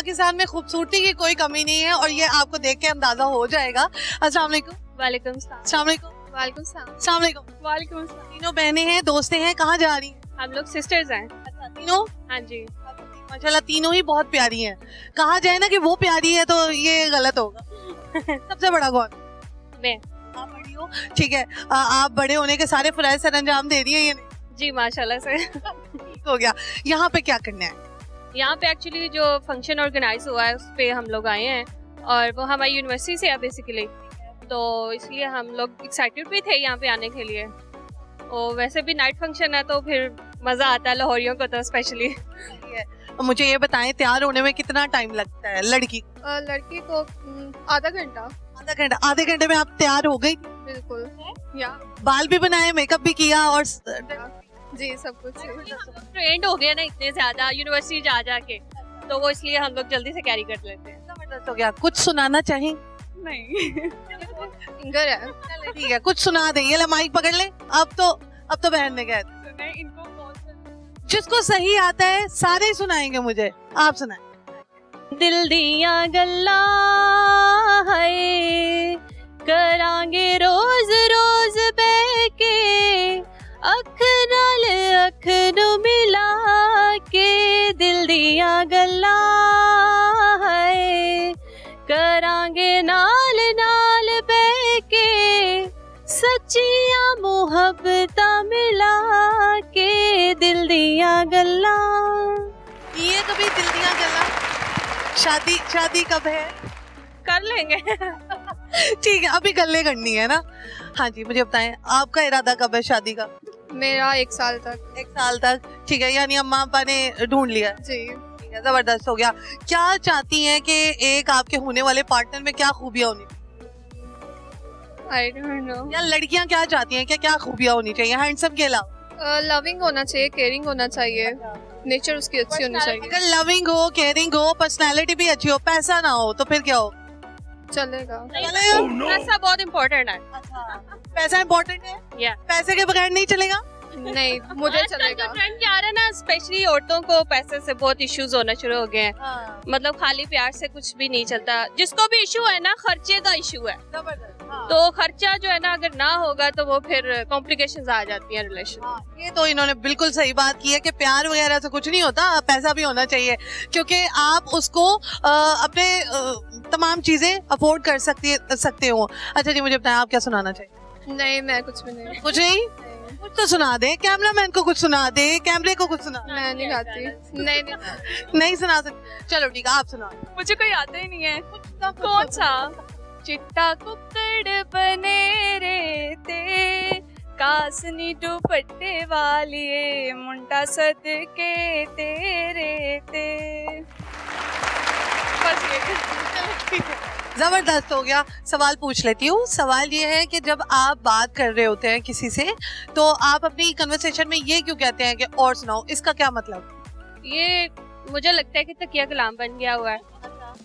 पाकिस्तान में खूबसूरती की कोई कमी नहीं है और ये आपको देख के अंदाजा हो जाएगा। अस्सलाम वालेकुम। वालेकुम सलाम। अस्सलाम वालेकुम। वालेकुम सलाम। अस्सलाम वालेकुम। वालेकुम सलाम। तीनों बहनें हैं, दोस्तें हैं, कहाँ जा रही हैं? हम लोग सिस्टर्स हैं। अच्छा, तीनों? हाँ जी। माशाल्लाह तीनों ही बहुत प्यारी हैं। कहा जाए ना कि वो प्यारी है तो ये गलत होगा। सबसे बड़ा कौन? मैं। आप बड़ी हो, ठीक है। आप बड़े होने के सारे फराइज सरअंजाम दे रही हैं ये नहीं? जी माशाल्लाह से। ठीक हो गया। यहाँ पे क्या करना है? यहाँ पे एक्चुअली जो फंक्शन ऑर्गेनाइज हुआ है उस पे हम लोग आए हैं और वो हमारी यूनिवर्सिटी से है बेसिकली, तो इसलिए हम लोग एक्साइटेड भी थे यहाँ पे आने के लिए। और वैसे भी नाइट फंक्शन है तो फिर मज़ा आता है लाहौरियों को तो स्पेशली। मुझे ये बताएं तैयार होने में कितना टाइम लगता है लड़की? लड़की को आधा घंटा। आधा घंटा? आधे घंटे में आप तैयार हो गई? बिल्कुल। या बाल भी बनाए, मेकअप भी किया और जी सब कुछ। ट्रेंड हो गया ना इतने ज्यादा यूनिवर्सिटी जा के, तो वो इसलिए हम लोग जल्दी से कैरी कर लेते हैं। जबरदस्त हो गया। कुछ सुनाना चाहें? नहीं। सिंगर है। चले ठीक है, कुछ सुना दें। ये ले माइक पकड़ ले। अब तो बहन ने कहा इनको जिसको सही आता है सारे सुनाएंगे मुझे। आप सुनाएं। दिल दिया गल्ला है करांगे रोज रोज बैके, अख नाल अख नू मिला के। दिल दिया गल्ला है करांगे नाल नाल बैके, सच्चियां मुहब्बतां मिला के। दिल दिया गल्ला। ये कभी दिल दिया गल्ला? शादी कब है? कर लेंगे। ठीक है, अभी गल्ले करनी है ना। हाँ जी, मुझे बताएं आपका इरादा कब है शादी का? मेरा 1 साल तक। 1 साल तक, ठीक है। यानी अम्मा पापा ने ढूंढ लिया? जी। ठीक है, जबरदस्त हो गया। क्या चाहती हैं कि एक आपके होने वाले पार्टनर में क्या खूबियां होनी? I don't know. या लड़कियां क्या चाहती हैं कि क्या खूबियां होनी चाहिए हैंडसम के अलावा? लविंग होना चाहिए, केयरिंग होना चाहिए, नेचर उसकी अच्छी होनी चाहिए। अगर लविंग हो, केयरिंग हो, पर्सनालिटी भी अच्छी हो, पैसा ना हो तो फिर क्या हो? चलेगा। पैसा बहुत इम्पोर्टेंट है। पैसा इम्पोर्टेंट है? पैसे के बगैर नहीं चलेगा? नहीं, मुझे चलेगा। ट्रेंड क्या आ रहा है ना, स्पेशली औरतों को पैसे से बहुत इश्यूज होना शुरू हो गए हैं। हाँ। मतलब खाली प्यार से कुछ भी नहीं चलता। जिसको भी इशू है ना, खर्चे का इशू है। हाँ। तो खर्चा जो है ना अगर ना होगा तो वो फिर कॉम्प्लिकेशंस आ जाती हैं रिलेशन। हाँ, ये तो इन्होंने बिल्कुल सही बात की है कि प्यार वगैरह से कुछ नहीं होता, पैसा भी होना चाहिए, क्योंकि आप उसको अपने तमाम चीजें अफोर्ड कर सकते हो। अच्छा जी, मुझे बताएं आप क्या सुनाना चाहिए? नहीं, मैं कुछ भी नहीं। कुछ नहीं? कुछ तो सुना दे, कैमरामैन को कुछ सुना दे, कैमरे को कुछ सुना। मैं नहीं गाती। नहीं सुना सकते। चलो ठीक है, आप सुना। मुझे कोई आता ही नहीं है। कौन सा? चिट्टा कुक्कड़ बने रे ते, कासनी दुपट्टे वालिए, मुंडा सदके तेरे ते। बस ये। जबरदस्त हो गया। सवाल पूछ लेती हूँ। सवाल ये है कि जब आप बात कर रहे होते हैं किसी से तो आप अपनी कन्वर्सेशन में ये क्यों कहते हैं कि और सुनाओ, इसका क्या मतलब? ये मुझे लगता है कि तकिया कलाम बन गया हुआ है।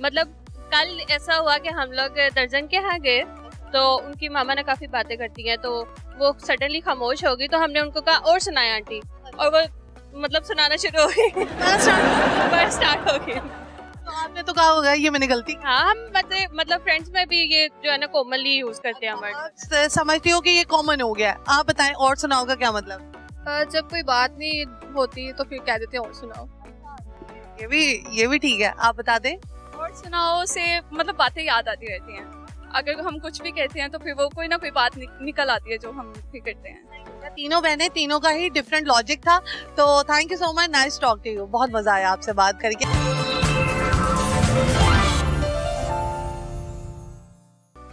मतलब कल ऐसा हुआ कि हम लोग दर्जन के यहाँ गए तो उनकी मामा ने काफी बातें करती हैं, तो वो सडनली खामोश हो गई, तो हमने उनको कहा और सुनाए आंटी, और वो मतलब सुनाना शुरू हो गई। बस स्टार्ट हो गई। तो आपने तो कहा होगा ये मैंने गलती। हाँ, हम मतलब फ्रेंड्स में भी ये जो है ना कॉमनली यूज करते हैं हमारे। आप समझती हो कि ये कॉमन हो गया है। आप बताएं और सुनाओ का क्या मतलब? जब कोई बात नहीं होती तो फिर कह देते हैं और सुनाओ। ये भी ठीक है। आप बता दें। और सुनाओ से मतलब बातें याद आती रहती हैं। अगर हम कुछ भी कहते हैं तो फिर वो कोई ना कोई बात निकल आती है जो हम फिर करते हैं। तीनों बहनें, तीनों का ही डिफरेंट लॉजिक था। तो thank you so much, nice talk to you. बहुत मजा आया आपसे बात करके।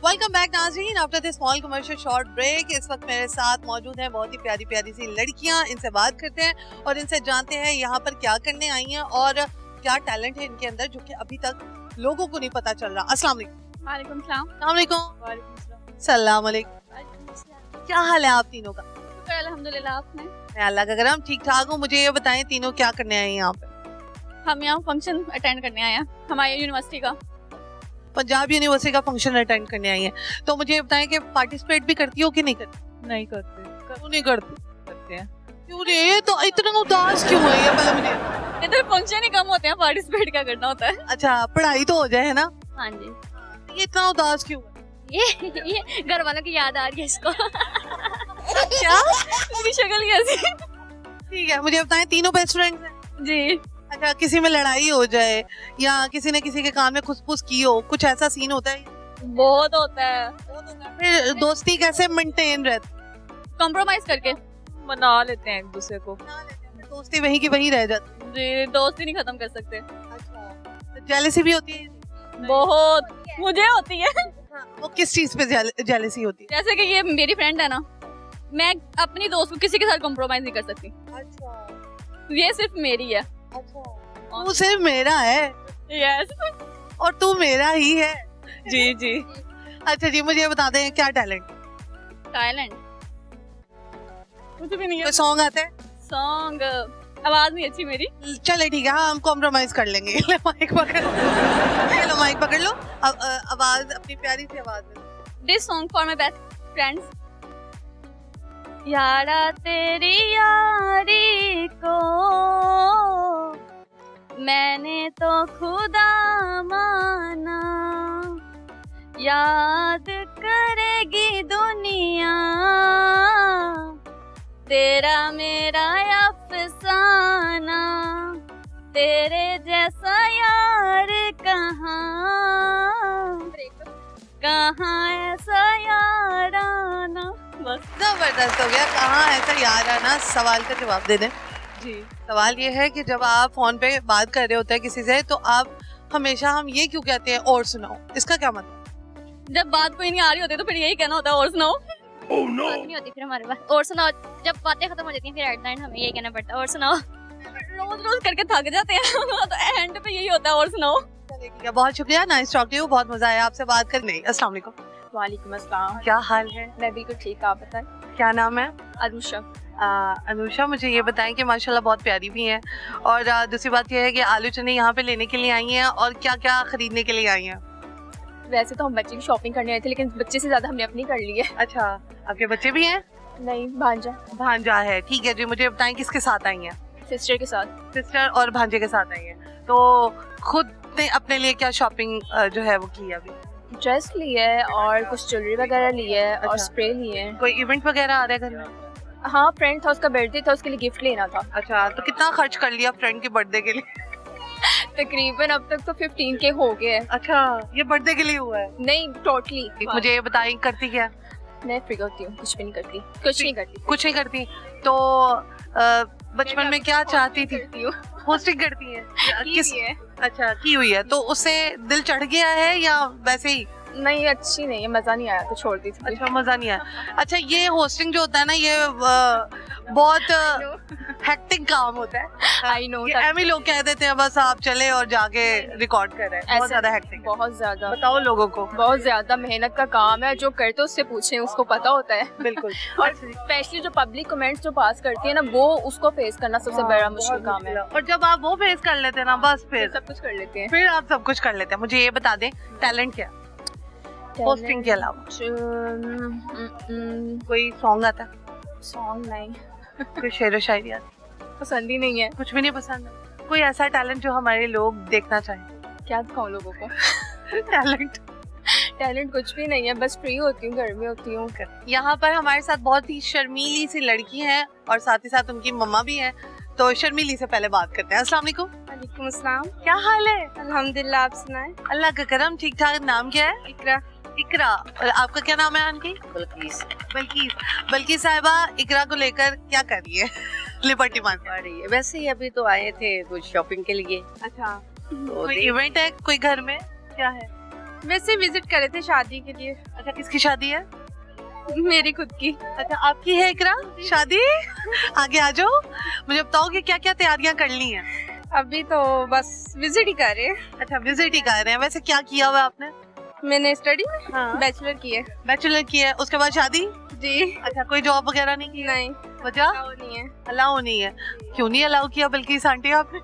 वेलकम बैक नाज़रीन, after this small commercial short break. इस वक्त मेरे साथ मौजूद हैं बहुत ही प्यारी प्यारी सी लड़कियां। इनसे बात करते हैं और इनसे जानते हैं यहाँ पर क्या करने आई हैं और क्या टैलेंट है इनके अंदर जो कि अभी तक लोगों को नहीं पता चल रहा। अस्सलाम वालेकुम। वालेकुम सलाम। वालेकुम सलाम। क्या हाल है आप तीनों का? अल्हम्दुलिल्लाह। आपने? मैं अल्लाह का करम ठीक ठाक हूँ। मुझे ये बताएं तीनों क्या करने आए हैं यहाँ पे? हम यहाँ फंक्शन अटेंड करने आए हैं हमारी यूनिवर्सिटी का। पंजाब यूनिवर्सिटी का फंक्शन अटेंड करने आई हैं, तो मुझे बताएं कि पार्टिसिपेट भी करती हो कि नहीं करती? नहीं करते। क्यों नहीं करती? करते हैं। क्यों रे, ये तो इतना उदास क्यों है ये? पहले मुझे इधर फंक्शन ही कम होते हैं, पार्टिसिपेट क्या करना होता है। अच्छा, पढ़ाई तो हो जाए, है ना? हाँ जी। ये इतना उदास क्यों है? ये घर वालों की याद आ रही है इसको। क्या? मेरी शक्ल कैसी? ठीक है, मुझे बताएं, तीनों बेस्ट फ्रेंड्स हैं? जी। अच्छा, किसी में लड़ाई हो जाए या किसी ने किसी के कान में खुसफुस की हो, कुछ ऐसा सीन होता है? बहुत होता है। फिर दोस्ती कैसे मेंटेन रहती? कॉम्प्रोमाइज करके मना लेते हैं एक दूसरे को। दोस्ती वहीं की वहीं रह जाती जी, दोस्ती नहीं खत्म कर सकते। है। अच्छा, जेलसी भी होती है? बहुत, मुझे होती है। वो किस चीज पे जेलसी होती है? जैसे कि ये मेरी फ्रेंड है ना, मैं अपनी दोस्त को किसी के साथ कॉम्प्रोमाइज नहीं कर सकती। अच्छा, ये सिर्फ मेरी है। अच्छा, तू सिर्फ मेरा है यस। और तू मेरा ही है। जी जी। अच्छा जी, मुझे ये बता दें, क्या टैलेंट? टाइलैंड मुझे भी नहीं है। कोई सॉन्ग आता है? सॉन्ग, आवाज नहीं अच्छी मेरी। चले ठीक है, हाँ, हम कॉम्प्रोमाइज कर लेंगे। ले माइक पकड़, ये लो माइक पकड़ लो। आवाज अपनी प्यारी सी आवाज में। This song for my best friends. यारा तेरी यारी को मैंने तो खुदा माना, याद करेगी दुनिया तेरा मेरा अफसाना, तेरे जैसा यार कहाँ ऐसा याराना। बस जबरदस्त हो गया। कहाँ ऐसा यार आना? सवाल का जवाब दे दें जी। सवाल ये है कि जब आप फोन पे बात कर रहे होते हैं किसी से, तो आप हमेशा हम ये क्यों कहते हैं और सुनाओ? इसका क्या मतलब? जब बात कोई नहीं आ रही होती तो फिर यही कहना होता है और सुनाओ। Oh, no. बात नहीं होती फिर हमारे पास और सुनाओ। जब बातें खत्म हो जाती हैं फिर एट द एंड हमें यही कहना पड़ता है और सुनाओ। रोज रोज करके थक जाते हैं तो एंड पे यही होता है और सुनाओ। चलिए ठीक है, बहुत शुक्रिया, नाइस टॉक टू यू, बहुत मजा आया आपसे बात करने। अस्सलाम वालेकुम। वालेकुम अस्सलाम। क्या हाल है? मैं बिल्कुल ठीक, आप बताएं। क्या नाम है? अनुषा। अनुषा, मुझे ये बताएं कि माशाल्लाह बहुत प्यारी भी हैं, और दूसरी बात यह है कि आलू चने यहाँ पे लेने के लिए आई हैं और क्या क्या खरीदने के लिए आई हैं? वैसे तो हम बच्चे की शॉपिंग करने आए थे, लेकिन बच्चे से ज्यादा हमने अपनी कर ली है। अच्छा, आपके बच्चे भी हैं? नहीं, भांजा। भांजा है, ठीक है जी। मुझे बताएं किसके साथ आई हैं? सिस्टर के साथ। सिस्टर और भांजे के साथ आई हैं। तो खुद ने अपने लिए क्या शॉपिंग जो है वो की अभी? ड्रेस ली है और कुछ ज्वेलरी वगैरह ली है और अच्छा। स्प्रे लिए है। कोई इवेंट वगैरह आ रहा है घर में? हाँ, फ्रेंड था, उसका बर्थडे था, उसके लिए गिफ्ट लेना था। अच्छा, तो कितना खर्च कर लिया फ्रेंड के बर्थडे के लिए? तकरीबन अब तक तो 15K हो गए हैं। अच्छा, ये बर्थडे के लिए हुआ है? नहीं, टोटली। मुझे ये बताएं, करती क्या? मैं फ्री होती हूँ, कुछ भी नहीं करती, कुछ नहीं करती। कुछ नहीं करती। तो बचपन में क्या चाहती थी? करती हूँ। होस्टिंग करती है? किस? है? अच्छा, की हुई है। तो उससे दिल चढ़ गया है या वैसे ही? नहीं, अच्छी नहीं है, मजा नहीं आया तो छोड़ दी थी। अच्छा, मजा नहीं आया। अच्छा, ये होस्टिंग जो होता है ना, ये बहुत हेक्टिक काम होता है। I know. ये एम ही लोग कह देते हैं बस आप चले और जाके रिकॉर्ड कर रहे हैं। बहुत ज्यादा हेक्टिक है। बहुत ज्यादा, बताओ लोगों को। बहुत ज्यादा मेहनत का काम है। जो करते उससे पूछें, उसको पता होता है। बिल्कुल। और स्पेशली जो पब्लिक कमेंट्स जो पास करती है ना, वो उसको फेस करना सबसे बड़ा मुश्किल काम है। और जब आप वो फेस कर लेते हैं ना, बस फिर सब कुछ कर लेते हैं। फिर आप सब कुछ कर लेते हैं। मुझे ये बता दें, टैलेंट क्या होस्टिंग के अलावा? कोई सॉन्ग आता है? सॉन्ग नहीं, कोई शेर व शायरी आती? पसंद ही नहीं है। कुछ भी नहीं पसंद? कोई ऐसा टैलेंट जो हमारे लोग देखना चाहें? क्या दिखाऊं लोगों को? टैलेंट टैलेंट कुछ भी नहीं है, बस फ्री होती हूँ, घर में होती हूँ। यहाँ पर हमारे साथ बहुत ही शर्मीली सी लड़की है और साथ ही साथ उनकी मम्मा भी है। तो शर्मीली से पहले बात करते हैं। अस्सलाम वालेकुम। वालेकुम अस्सलाम। क्या हाल है? अल्हम्दुलिल्लाह, आप सुनाएं। अल्लाह का करम, ठीक ठाक। नाम क्या है? इकरा। इकरा। और आपका क्या नाम है आंटी? बल्कीस। बल्कीस। बल्कीस साहिबा इकरा को लेकर क्या कर रही है? लिबर्टी मान आ रही है। वैसे ही अभी तो आए थे कुछ शॉपिंग के लिए। अच्छा, तो कोई इवेंट है कोई घर में? क्या है? वैसे विजिट करे थे शादी के लिए। अच्छा, किसकी शादी है? मेरी खुद की। अच्छा, आपकी है इकरा शादी? आगे आ जाओ, मुझे बताओ कि क्या क्या तैयारियां कर ली हैं? अभी तो बस विजिट ही कर रहे हैं। अच्छा, विजिट ही कर रहे हैं। वैसे क्या किया हुआ आपने? मैंने स्टडी हाँ। बैचलर की है। बैचलर की है, उसके बाद शादी? जी। अच्छा, कोई जॉब वगैरह नहीं की? नहीं, वजह? नहीं है। अलाउ नहीं है? क्यों नहीं अलाउ किया बल्कि आंटी आपने?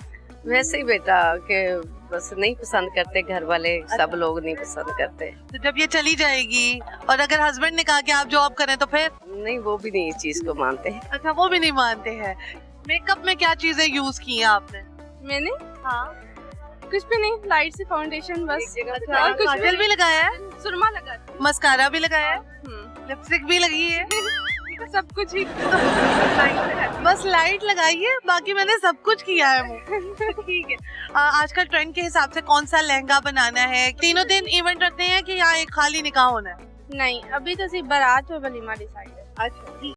वैसे ही बेटा के बस नहीं पसंद करते घर वाले, सब लोग नहीं पसंद करते। तो जब ये चली जाएगी और अगर हस्बैंड ने कहा कि आप जॉब करें तो फिर? नहीं, वो भी नहीं इस चीज को मानते हैं। अच्छा, वो भी नहीं मानते हैं। मेकअप में क्या चीजें यूज की हैं आपने? मैंने हाँ कुछ भी नहीं, लाइट सी फाउंडेशन बस। अच्छा, और काजल भी लगाया है, सुरमा लगा, मस्कारा भी लगाया है, लिपस्टिक भी लगी है, सब कुछ ही। बस लाइट लगाई है, बाकी मैंने सब कुछ किया है मुंह। ठीक है। आजकल ट्रेंड के हिसाब से कौन सा लहंगा बनाना है? तीनों दिन इवेंट रखते हैं कि यहाँ एक खाली निकाह होना है? नहीं, अभी तो सिर्फ बारात और वलीमा डिसाइड है। अच्छा,